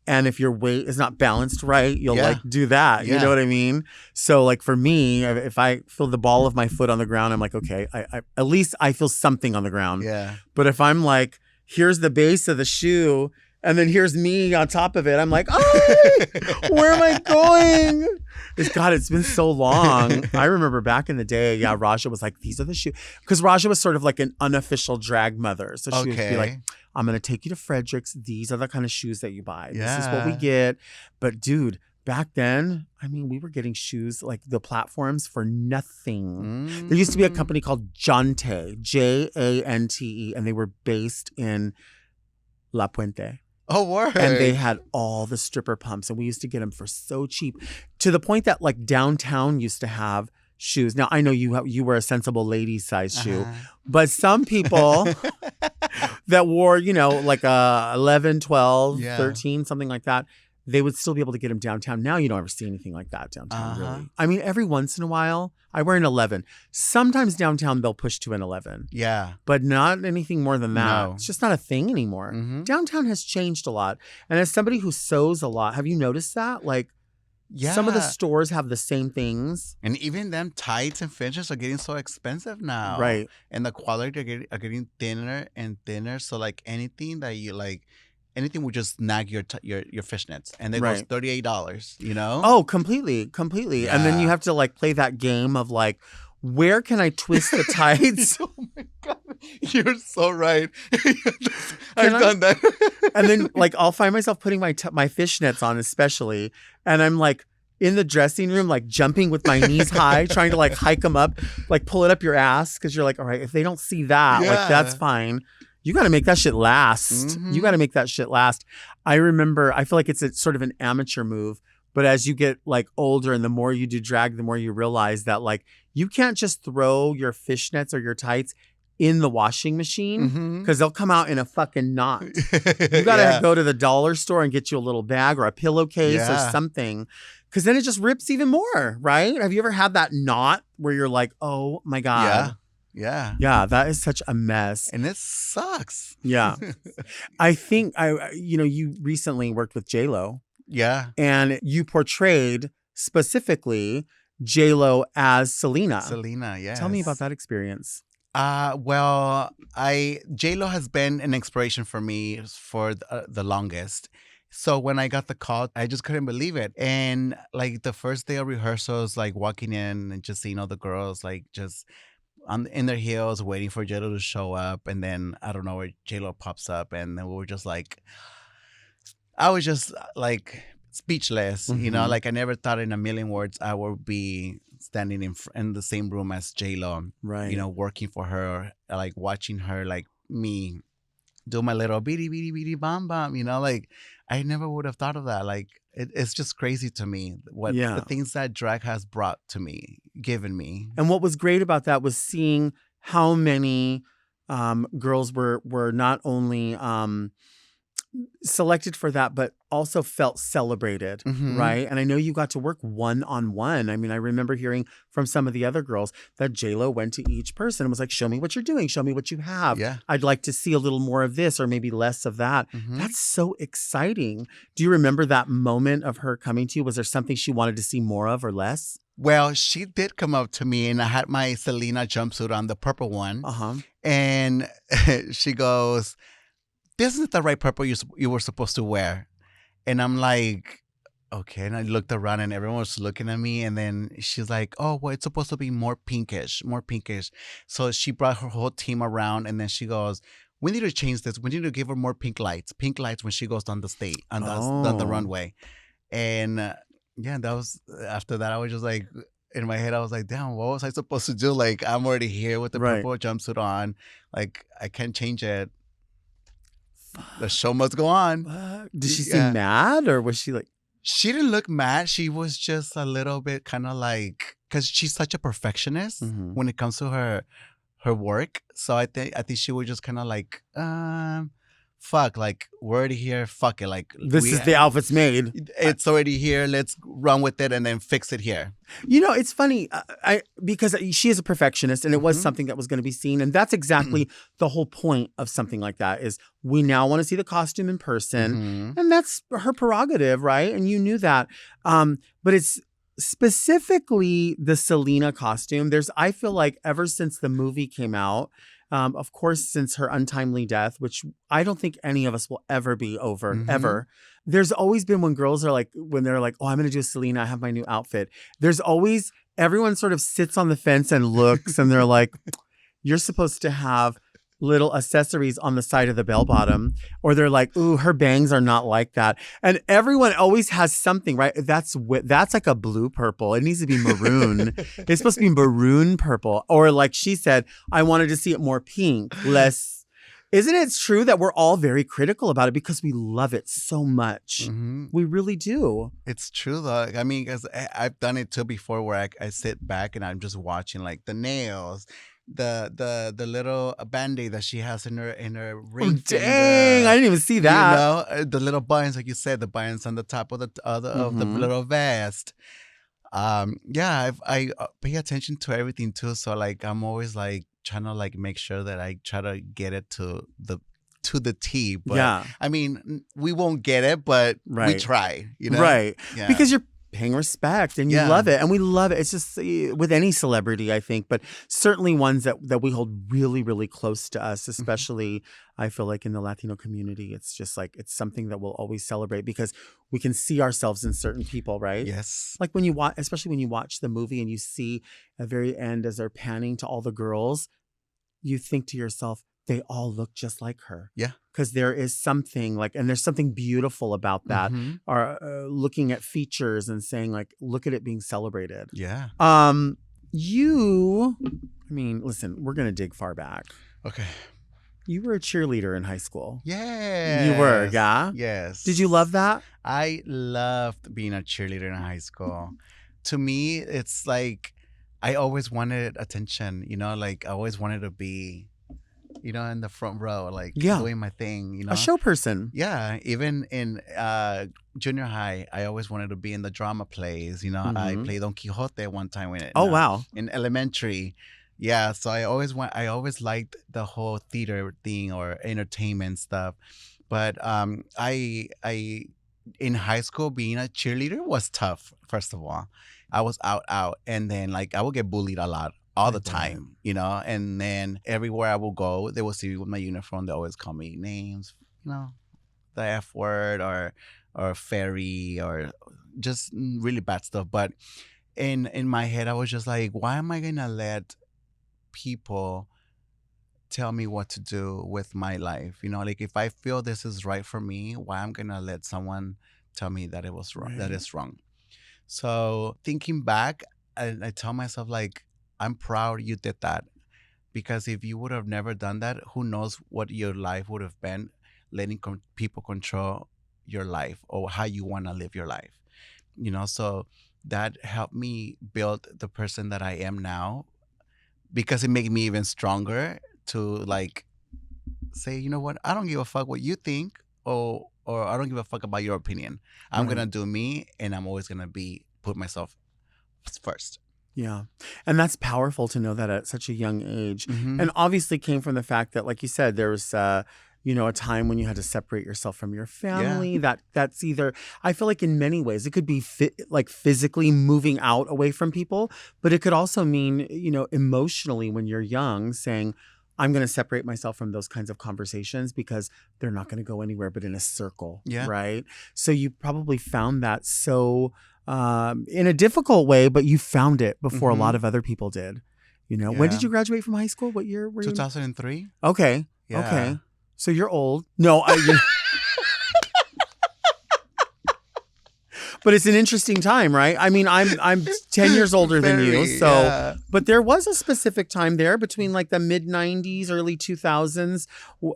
and if your weight is not balanced right, you'll like do that. You know what I mean? So like for me, if I feel the ball of my foot on the ground, I'm like, okay, I at least I feel something on the ground. Yeah. But if I'm like, here's the base of the shoe, and then here's me on top of it, I'm like, oh, where am I going? It's been so long. I remember back in the day, Raja was like, these are the shoes. Because Raja was sort of like an unofficial drag mother. So she would be like, I'm going to take you to Fredericks. These are the kind of shoes that you buy. This is what we get. But dude, back then, I mean, we were getting shoes, like the platforms, for nothing. There used to be a company called Jante, Jante, and they were based in La Puente. Oh, word. And they had all the stripper pumps, and we used to get them for so cheap, to the point that like downtown used to have shoes. Now, I know you wear a sensible lady size shoe, but some people that wore, you know, like 11, 12, 13, something like that, they would still be able to get them downtown. Now you don't ever see anything like that downtown, really. I mean, every once in a while, I wear an 11. Sometimes downtown, they'll push to an 11. Yeah. But not anything more than that. No. It's just not a thing anymore. Downtown has changed a lot. And as somebody who sews a lot, have you noticed that? Like, Some of the Yeah. stores have the same things. And even them tights and finishes are getting so expensive now. Right. And the quality are getting thinner and thinner. So like anything that you like, anything would just snag your fishnets. And it goes Right. $38, you know? Oh, completely. And then you Yeah. have to like play that game of like, where can I twist the tights? Oh my God. You're so right. Can I've I? done that. And then like I'll find myself putting my fishnets on, especially, and I'm like in the dressing room, like jumping with my knees high, trying to like hike them up, like pull it up your ass, because you're like, all right, if they don't see that, like that's Yeah. fine. You got to make that shit last. Mhm. You got to make that shit last. I remember, I feel like it's a sort of an amateur move, but as you get like older and the more you do drag, the more you realize that like you can't just throw your fishnets or your tights in the washing machine Mhm. because they'll come out in a fucking knot. You got to Yeah. go to the dollar store and get you a little bag or a pillowcase or Yeah. something, because then it just rips even more, right? Have you ever had that knot where you're like, oh my God. Yeah. Yeah. Yeah, that is such a mess. And it sucks. Yeah. I think you recently worked with J-Lo Yeah. and you portrayed specifically J-Lo as Selena. Selena, yes. Tell me about that experience. Well, J-Lo has been an inspiration for me for the longest. So when I got the call, I just couldn't believe it. And like the first day of rehearsals, like walking in and just seeing all the girls like just in their heels, waiting for J-Lo to show up, and then I don't know where J-Lo pops up, and then we were just like, I was just like speechless, Mhm. like I never thought in a million words I would be standing in the same room as J-Lo, Right. working for her, like watching her, like me do my little beady beady beady bam bam, like I never would have thought of that. Like it's just crazy to me what Yeah. the things that drag has brought to me, given me. And what was great about that was seeing how many girls were not only selected for that, but also felt celebrated, Mhm. right? And I know you got to work one-on-one. I mean, I remember hearing from some of the other girls that J-Lo went to each person and was like, show me what you're doing. Show me what you have. Yeah. I'd like to see a little more of this or maybe less of that. Mhm. That's so exciting. Do you remember that moment of her coming to you? Was there something she wanted to see more of or less? Well, she did come up to me, and I had my Selena jumpsuit on, the purple one. Uh-huh. And she goes, "This isn't the right purple you were supposed to wear." And I'm like, okay. And I looked around and everyone was looking at me. And then she's like, oh, well, it's supposed to be more pinkish, more pinkish. So she brought her whole team around, and then she goes, we need to change this. We need to give her more pink lights when she goes on the stage, on the Oh. runway. And yeah, that was, after that, I was just like, in my head, I was like, damn, what was I supposed to do? Like, I'm already here with the Right. purple jumpsuit on. Like, I can't change it. The show must go on. Did she Yeah. seem mad or was she like, She didn't look mad. She was just a little bit kind of like, because she's such a perfectionist Mhm. when it comes to her work. So I think she was just kind of like, fuck, like we're already here. Fuck it, like this is the outfit's made? it's already here. Let's run with it and then fix it here. It's funny because she is a perfectionist and it was Mhm. something that was going to be seen. And that's exactly the whole point of something like that is we now want to see the costume in person. Mhm. And that's her prerogative, right? And you knew that. But it's specifically the Selena costume. I feel like ever since the movie came out, of course, since her untimely death, which I don't think any of us will ever be over, Mhm. ever. There's always been when girls are like, when they're like, oh, I'm going to do a Selena, I have my new outfit. There's always, everyone sort of sits on the fence and looks and they're like, you're supposed to have little accessories on the side of the bell bottom. Or they're like, ooh, her bangs are not like that. And everyone always has something, right? That's like a blue purple. It needs to be maroon. It's supposed to be maroon purple. Or like she said, I wanted to see it more pink, less. Isn't it true that we're all very critical about it because we love it so much? Mhm. We really do. It's true though. I mean, because I've done it too before, where I sit back and I'm just watching like the nails, the little band-aid that she has in her ring finger. Dang, I didn't even see that. The little buttons, like you said, the buttons on the top of the Mhm. little vest. Yeah, I pay attention to everything too. So like, I'm always like trying to like make sure that I try to get it to the T. But Yeah. I mean, we won't get it, but we Right. try. Right. Yeah. Because paying respect, and you Yeah. love it, and we love it. It's just with any celebrity, I think, but certainly ones that we hold really, really close to us, especially I feel like in the Latino community. It's just like it's something that we'll always celebrate because we can see ourselves in certain people, right? Yes. Like when you watch, especially when you watch the movie and you see at the very end as they're panning to all the girls, you think to yourself, they all look just like her. Yeah. Because there is something like, and there's something beautiful about that. Mhm. Or looking at features and saying like, look at it being celebrated. Yeah. Listen, we're gonna dig far back. Okay. You were a cheerleader in high school. Yeah. You were, yeah? Yes. Did you love that? I loved being a cheerleader in high school. To me, it's like I always wanted attention, like I always wanted to be, in the front row, like Yeah. doing my thing, A show person. Yeah, even in junior high, I always wanted to be in the drama plays. I Mhm. played Don Quixote one time Oh, wow. in elementary. Yeah, so I always liked the whole theater thing or entertainment stuff. But I in high school being a cheerleader was tough. First of all, I was out, and then like I would get bullied a lot all I the bet. time, and then everywhere I will go, they will see me with my uniform. They always call me names, the F word or fairy or just really bad stuff. But in my head, I was just like, why am I gonna let people tell me what to do with my life? Like if I feel this is right for me, why I'm gonna let someone tell me that it was wrong, that Right. it's wrong. So thinking back, I tell myself like, I'm proud you did that, because if you would have never done that, who knows what your life would have been, letting people control your life or how you want to live your life. So that helped me build the person that I am now, because it made me even stronger to like say, you know what, I don't give a fuck what you think, or I don't give a fuck about your opinion. I'm Right. gonna do me, and I'm always gonna put myself first. Yeah. And that's powerful to know that at such a young age. Mhm. And obviously came from the fact that, like you said, there was, a time when you had to separate yourself from your family. That's either, I feel like in many ways, it could be like physically moving out away from people, but it could also mean, emotionally when you're young saying, I'm going to separate myself from those kinds of conversations because they're not going to go anywhere but in a circle. Yeah. Right. So you probably found that so in a difficult way, but you found it before a lot of other people did. When Yeah. did you graduate from high school? What year were you? 2003. Okay. Yeah. Okay. So you're old. No, but it's an interesting time, right? I mean, I'm 10 years older than you, Very, so yeah. but there was a specific time there between like the mid 90s, early 2000s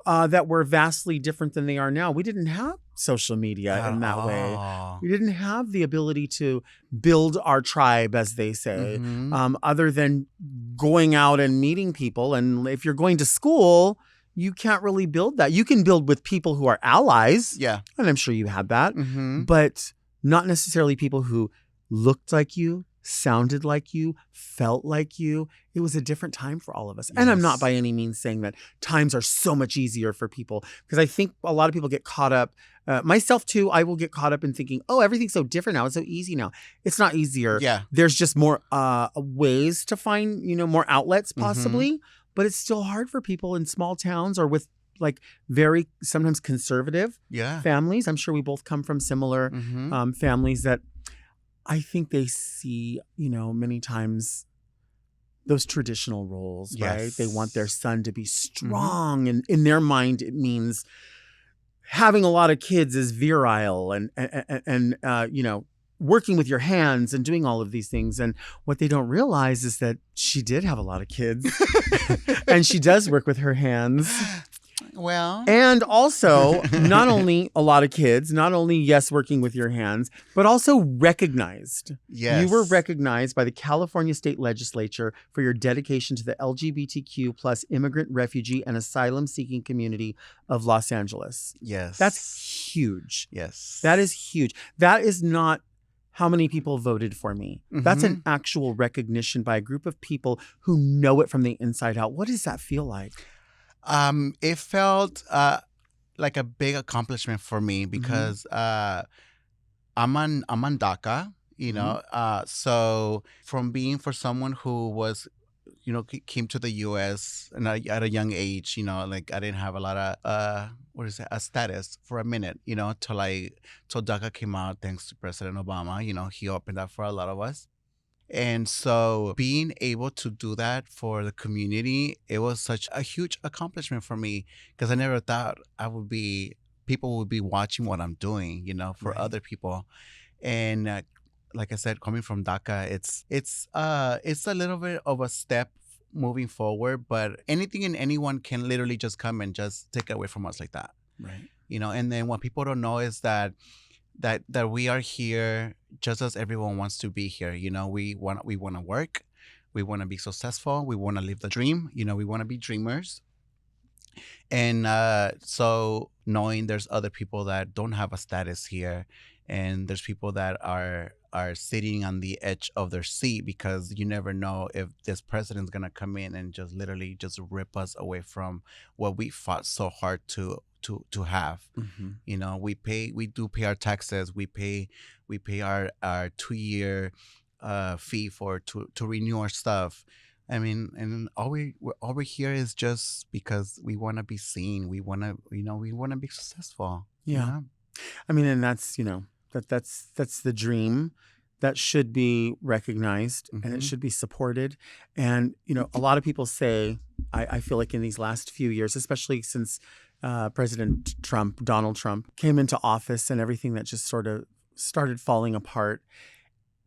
that were vastly different than they are now. We didn't have social media in that way. Oh. We didn't have the ability to build our tribe, as they say, Mhm. other than going out and meeting people. And if you're going to school, you can't really build that. You can build with people who are allies, Yeah. and I'm sure you had that, Mhm. but not necessarily people who looked like you, sounded like you, felt like you. It was a different time for all of us. And I'm not Yes. by any means saying that times are so much easier for people, because I think a lot of people get caught up, myself too, I will get caught up in thinking, oh, everything's so different now. It's so easy now. It's not easier. Yeah. There's just more ways to find, more outlets possibly, but it's still hard for people in small towns or with like very sometimes conservative Yeah. families. I'm sure we both come from similar Mhm. families that I think they see, many times those traditional roles, right? They want their Yes. son to be strong. And in their mind, it means having a lot of kids is virile and working with your hands and doing all of these things. And what they don't realize is that she did have a lot of kids and she does work with her hands. Well. And also, not only a lot of kids, not only, yes, working with your hands, but also recognized. Yes. You were recognized by the California State Legislature for your dedication to the LGBTQ plus immigrant, refugee, and asylum-seeking community of Los Angeles. Yes. That's huge. Yes. That is huge. That is not how many people voted for me. That's an actual recognition by a group of people who know it from the inside out. What does that feel like? It felt like a big accomplishment for me because I'm on DACA, you know. So from being for someone who was, came to the U.S. and at a young age, like I didn't have a lot of what is it, a status for a minute, till DACA came out, thanks to President Obama. He opened up for a lot of us. And so being able to do that for the community, it was such a huge accomplishment for me, because I never thought people would be watching what I'm doing, for Right. other people. And like I said, coming from DACA, it's a little bit of a step moving forward, but anything and anyone can literally just come and just take it away from us like that. Right. And then what people don't know is that we are here just as everyone wants to be here. We want to work, we want to be successful, we want to live the dream. We want to be dreamers. And so knowing there's other people that don't have a status here, and there's people that are sitting on the edge of their seat, because you never know if this president's gonna come in and just literally just rip us away from what we fought so hard to have. We do pay our taxes, we pay our 2-year fee to renew our stuff. I mean, and all we're here is just because we want to be seen. We want to, we want to be successful. Yeah. I mean, and that's, that's the dream that should be recognized, and it should be supported. And, a lot of people say, I feel like in these last few years, especially since Donald Trump came into office, and everything that just sort of started falling apart,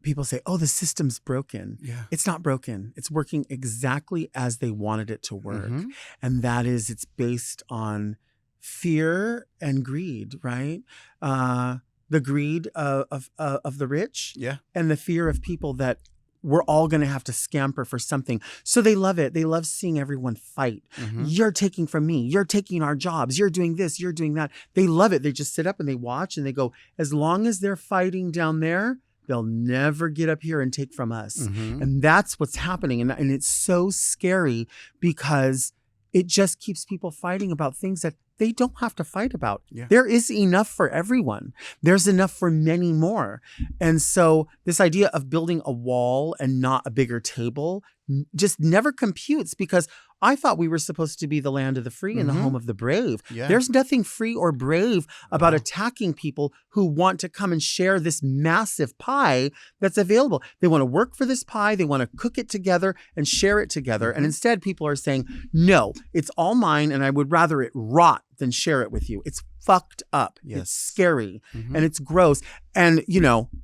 people say, oh, the system's broken. Yeah. It's not broken. It's working exactly as they wanted it to work. And that is, it's based on fear and greed, right? The greed of the rich, and the fear of people that we're all going to have to scamper for something. So they love it. They love seeing everyone fight. You're taking from me. You're taking our jobs. You're doing this. You're doing that. They love it. They just sit up and they watch and they go, as long as they're fighting down there, they'll never get up here and take from us. And that's what's happening. And it's so scary, because it just keeps people fighting about things that they don't have to fight about. There is enough for everyone. There's enough for many more. And so this idea of building a wall and not a bigger table just never computes, because I thought we were supposed to be the land of the free and the home of the brave. There's nothing free or brave about attacking people who want to come and share this massive pie that's available. They want to work for this pie. They want to cook it together and share it together. And instead, people are saying, no, it's all mine, and I would rather it rot than share it with you. It's fucked up. It's scary, and it's gross. And,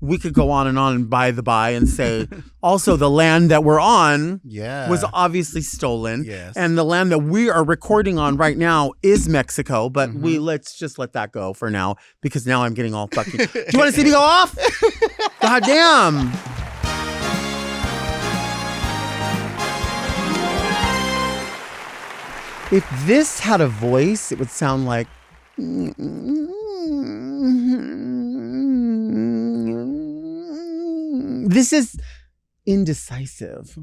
we could go on and by the by and say, also the land that we're on was obviously stolen. And the land that we are recording on right now is Mexico. But let's just let that go for now, because now I'm getting all fucking... Do you want to see me go off? God damn. If this had a voice, it would sound like... This is indecisive.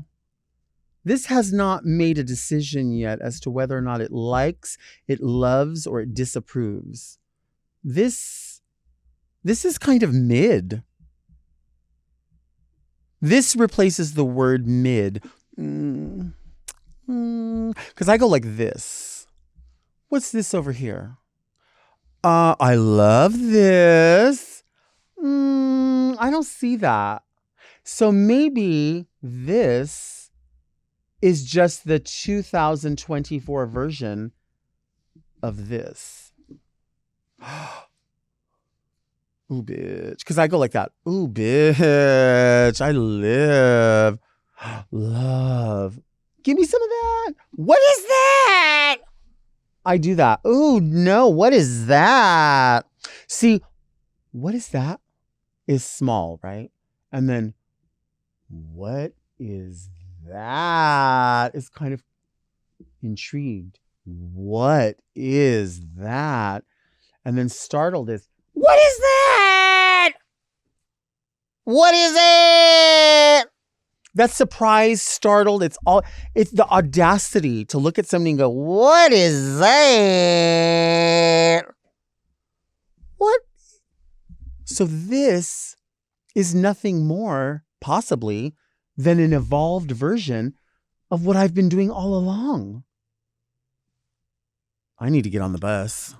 This has not made a decision yet as to whether or not it likes, it loves, or it disapproves. This is kind of mid. This replaces the word mid. Because I go like this. What's this over here? I love this. I don't see that. So maybe this is just the 2024 version of this. Ooh, bitch. Because I go like that. Ooh, bitch. I live. Love. Give me some of that. What is that? I do that. Ooh, no. What is that? See, what is that? Is small, right? And then, what is that? Is kind of intrigued. What is that? And then startled is, what is that? What is it? That's surprised, startled. It's the audacity to look at somebody and go, what is that? What? So this is nothing more, possibly, than an evolved version of what I've been doing all along. I need to get on the bus.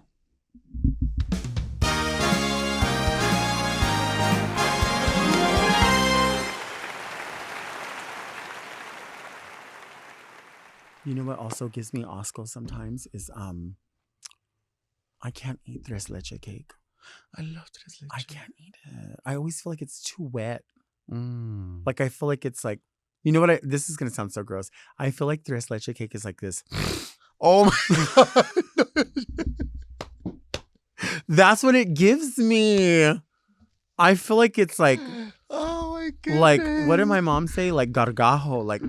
You know what also gives me oscars sometimes is I can't eat tres leche cake. I love tres leche. I can't eat it. I always feel like it's too wet. Mm. Like I feel like it's like, you know what? This is gonna sound so gross. I feel like tres leche cake is like this. Oh my god. That's what it gives me. I feel like it's like, oh my god. like what did my mom say? Like gargajo. Like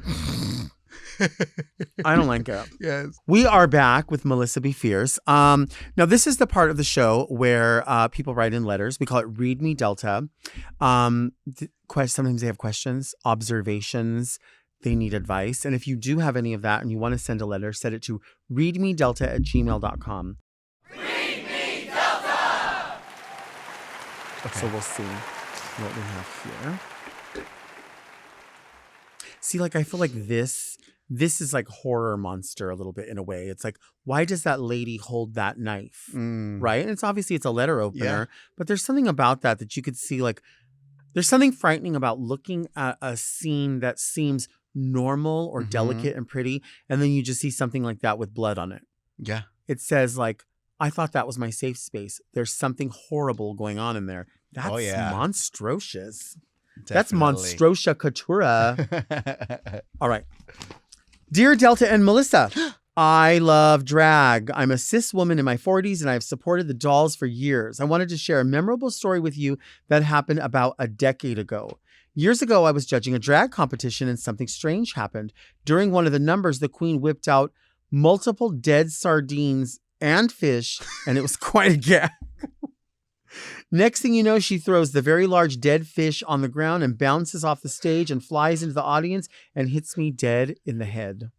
I don't like it. Yes. We are back with Melissa Befierce. Now, this is the part of the show where people write in letters. We call it Read Me Delta. Sometimes they have questions, observations. They need advice. And if you do have any of that and you want to send a letter, send it to readmedelta@gmail.com. Read me, Delta! Okay. So we'll see what we have here. See, like, I feel like this is like horror monster a little bit in a way. It's like, why does that lady hold that knife? Right? And it's obviously it's a letter opener, but there's something about that you could see, like, there's something frightening about looking at a scene that seems normal or delicate and pretty, and then you just see something like that with blood on it. Yeah. It says, like, I thought that was my safe space. There's something horrible going on in there. That's monstrous. Definitely. That's Monstrosa Coutura. All right. Dear Delta and Melissa, I love drag. I'm a cis woman in my 40s and I've supported the dolls for years. I wanted to share a memorable story with you that happened about a decade ago. Years ago, I was judging a drag competition and something strange happened. During one of the numbers, the queen whipped out multiple dead sardines and fish, and it was quite a gag. Next thing you know, she throws the very large dead fish on the ground and bounces off the stage and flies into the audience and hits me dead in the head.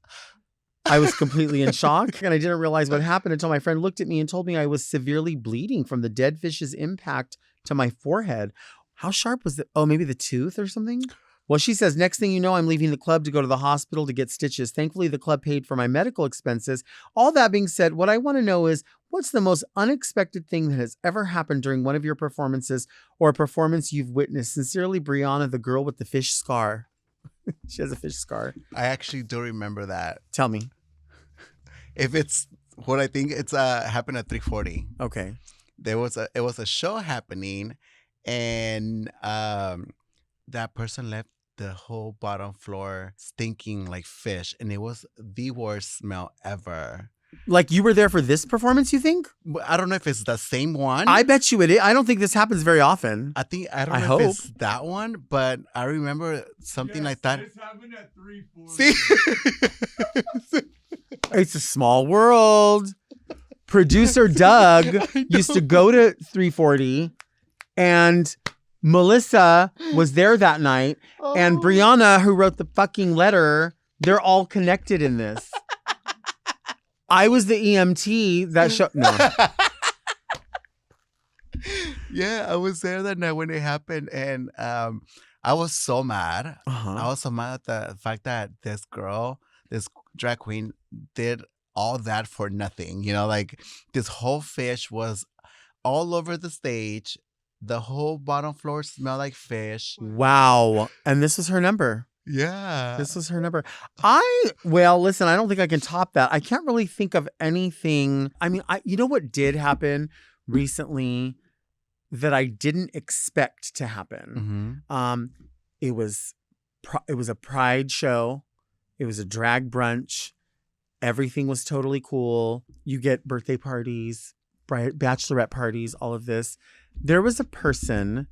I was completely in shock and I didn't realize what happened until my friend looked at me and told me I was severely bleeding from the dead fish's impact to my forehead. How sharp was it? Oh, maybe the tooth or something? Well, she says, next thing you know, I'm leaving the club to go to the hospital to get stitches. Thankfully, the club paid for my medical expenses. All that being said, what I want to know is, what's the most unexpected thing that has ever happened during one of your performances or a performance you've witnessed? Sincerely, Brianna, the girl with the fish scar. She has a fish scar. I actually do remember that. Tell me. If it's what I think it's happened at 340. Okay. It was a show happening, and that person left the whole bottom floor stinking like fish, and it was the worst smell ever. Like, you were there for this performance, you think? I don't know if it's the same one. I bet you it is. I don't think this happens very often. I don't know if it's that one, but I remember something like that. This happened at 340. See? It's a small world. Producer Doug used to go to 340, and Melissa was there that night, and Brianna, who wrote the fucking letter, they're all connected in this. I was the EMT that show. No. Yeah, I was there that night when it happened, and I was so mad. I was so mad at the fact that this girl, this drag queen, did all that for nothing. You know, like, this whole fish was all over the stage. The whole bottom floor smelled like fish. Wow. And this was her number. Yeah. This was her number. Listen, I don't think I can top that. I can't really think of anything. I mean, you know what did happen recently that I didn't expect to happen? It was a pride show. It was a drag brunch. Everything was totally cool. You get birthday parties, bachelorette parties, all of this. There was a person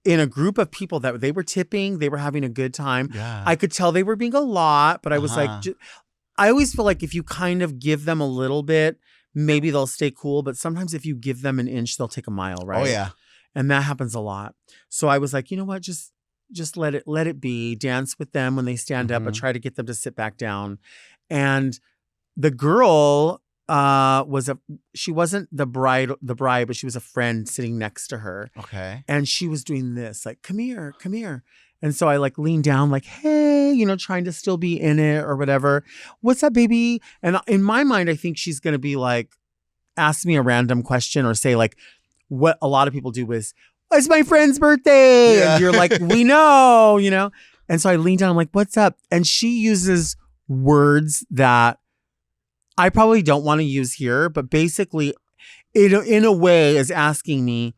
in a group of people that they were tipping. They were having a good time. Yeah. I could tell they were being a lot, but I was like, I always feel like if you kind of give them a little bit, maybe they'll stay cool. But sometimes if you give them an inch, they'll take a mile, right? Oh, yeah. And that happens a lot. So I was like, you know what? Just let it be. Dance with them when they stand up, but try to get them to sit back down. And the girl she wasn't the bride, but she was a friend sitting next to her. Okay. And she was doing this, like, come here. And so I like leaned down, like, hey, trying to still be in it or whatever. What's up, baby? And in my mind, I think she's going to be like, ask me a random question or say like what a lot of people do is, it's my friend's birthday. Yeah. And you're like, we know. And so I leaned down, I'm like, what's up? And she uses words that I probably don't want to use here, but basically in a way is asking me,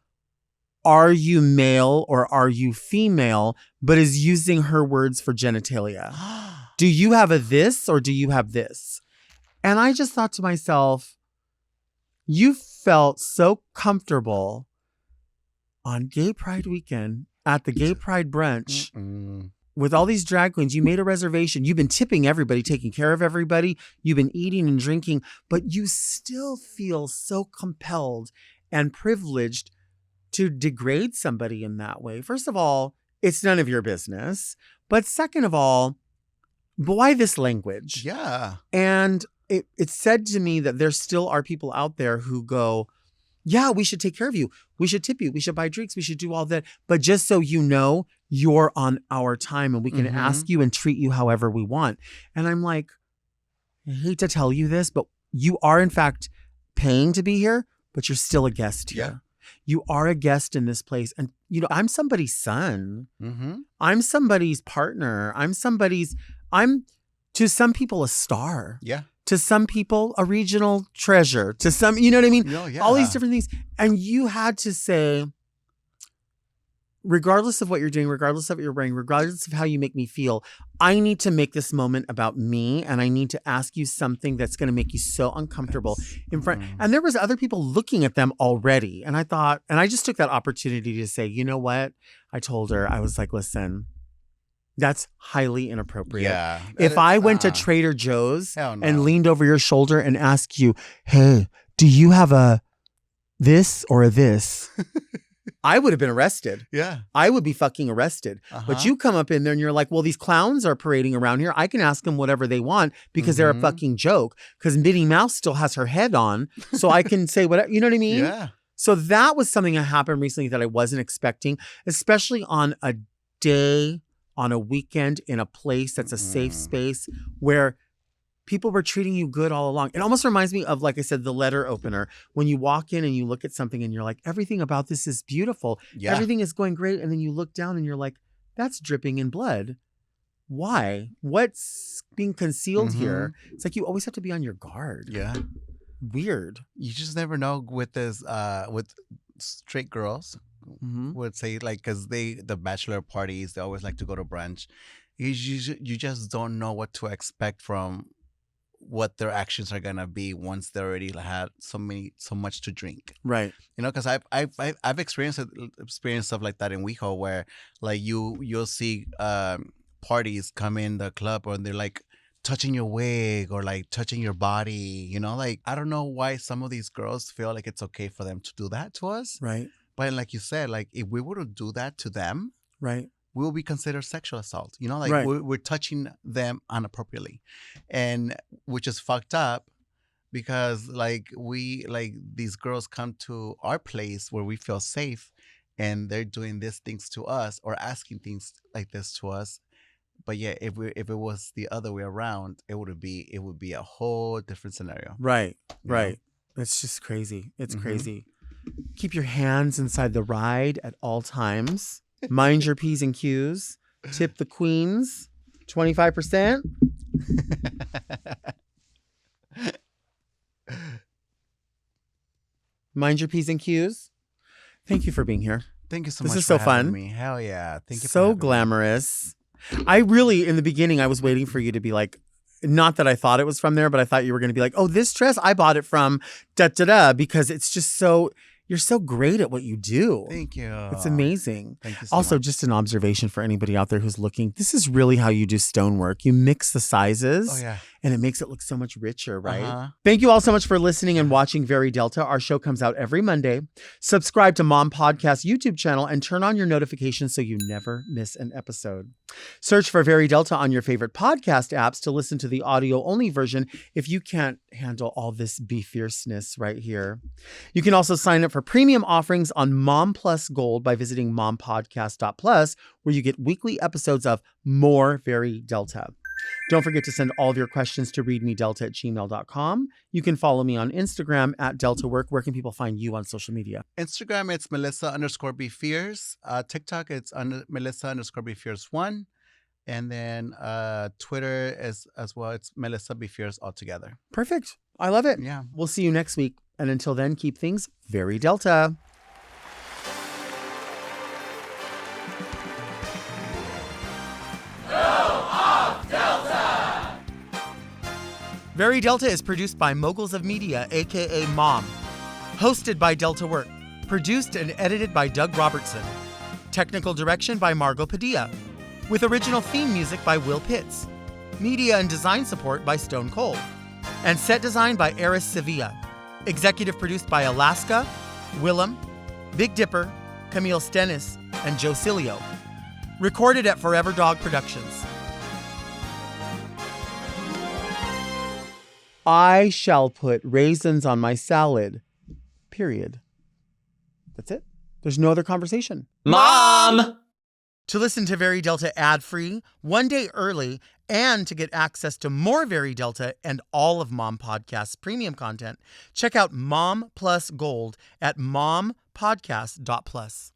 are you male or are you female? But is using her words for genitalia. Do you have a this or do you have this? And I just thought to myself, you felt so comfortable on Gay Pride weekend at the Gay Pride brunch with all these drag queens. You made a reservation. You've been tipping everybody, taking care of everybody. You've been eating and drinking, but you still feel so compelled and privileged to degrade somebody in that way. First of all, it's none of your business. But second of all, why this language? Yeah. And it said to me that there still are people out there who go, yeah, we should take care of you. We should tip you. We should buy drinks. We should do all that. But just so you know, you're on our time and we can ask you and treat you however we want. And I'm like, I hate to tell you this, but you are in fact paying to be here, but you're still a guest here. Yeah. You are a guest in this place. And, I'm somebody's son. Mm-hmm. I'm somebody's partner. I'm to some people a star. Yeah. To some people a regional treasure. To some, you know what I mean? Oh, yeah. All these different things. And you had to say, regardless of what you're doing, regardless of what you're wearing, regardless of how you make me feel, I need to make this moment about me and I need to ask you something that's going to make you so uncomfortable in front. And there was other people looking at them already. And I thought, and I just took that opportunity to say, you know what? I told her, I was like, listen, that's highly inappropriate. Yeah. If I went to Trader Joe's Hell no. and leaned over your shoulder and asked you, hey, do you have a this or a this? I would have been arrested. Yeah. I would be fucking arrested. But you come up in there and you're like, well, these clowns are parading around here. I can ask them whatever they want because they're a fucking joke. Because Minnie Mouse still has her head on. So I can say whatever, you know what I mean? Yeah. So that was something that happened recently that I wasn't expecting, especially on a day, on a weekend, in a place that's a safe space where people were treating you good all along. It almost reminds me of, like I said, the letter opener. When you walk in and you look at something and you're like, everything about this is beautiful. Yeah. Everything is going great. And then you look down and you're like, that's dripping in blood. Why? What's being concealed here? It's like you always have to be on your guard. Yeah. Weird. You just never know with this, with straight girls would say, like, because the bachelor parties, they always like to go to brunch. You just don't know what to expect from what their actions are gonna be once they already had so much to drink, right? Because I've experienced stuff like that in WeHo, where like you'll see parties come in the club and they're like touching your wig or like touching your body, like I don't know why some of these girls feel like it's okay for them to do that to us, right? But like you said, like if we were to do that to them, right, will be considered sexual assault. Like right. we're touching them inappropriately, and which is fucked up because like these girls come to our place where we feel safe, and they're doing these things to us or asking things like this to us. But yeah, if it was the other way around, it would be a whole different scenario. Right, right. It's just crazy. It's crazy. Keep your hands inside the ride at all times. Mind your P's and Q's. Tip the queens 25%. Mind your P's and Q's. Thank you for being here. Thank you so much. This is so for fun. having me. Hell yeah. Thank you. So glamorous. I really, in the beginning, I was waiting for you to be like, not that I thought it was from there, but I thought you were going to be like, oh, this dress, I bought it from da-da-da, because it's just so, you're so great at what you do. Thank you. It's amazing. Thank you so also, much. just an observation for anybody out there who's looking, this is really how you do stonework. You mix the sizes and it makes it look so much richer, right? Uh-huh. Thank you all so much for listening and watching Very Delta. Our show comes out every Monday. Subscribe to Mom Podcast YouTube channel and turn on your notifications so you never miss an episode. Search for Very Delta on your favorite podcast apps to listen to the audio-only version if you can't handle all this Befierceness right here. You can also sign up for premium offerings on Mom Plus Gold by visiting mompodcast.plus, where you get weekly episodes of more Very Delta. Don't forget to send all of your questions to readmedelta@gmail.com. You can follow me on Instagram at DeltaWork. Where can people find you on social media? Instagram, it's Melissa_Befierce. TikTok, it's Melissa_Befierce1. And then Twitter is as well. It's Melissa Befierce altogether. Perfect. I love it. Yeah. We'll see you next week. And until then, keep things very Delta. Very Delta is produced by Moguls of Media, aka Mom. Hosted by Delta Work. Produced and edited by Doug Robertson. Technical direction by Margot Padilla. With original theme music by Will Pitts. Media and design support by Stone Cold. And set design by Eris Sevilla. Executive produced by Alaska, Willem, Big Dipper, Camille Stennis, and Joe Cilio. Recorded at Forever Dog Productions. I shall put raisins on my salad. Period. That's it. There's no other conversation. Mom! To listen to Very Delta ad-free, 1 day early, and to get access to more Very Delta and all of Mom Podcast's premium content, check out Mom Plus Gold at mompodcast.plus.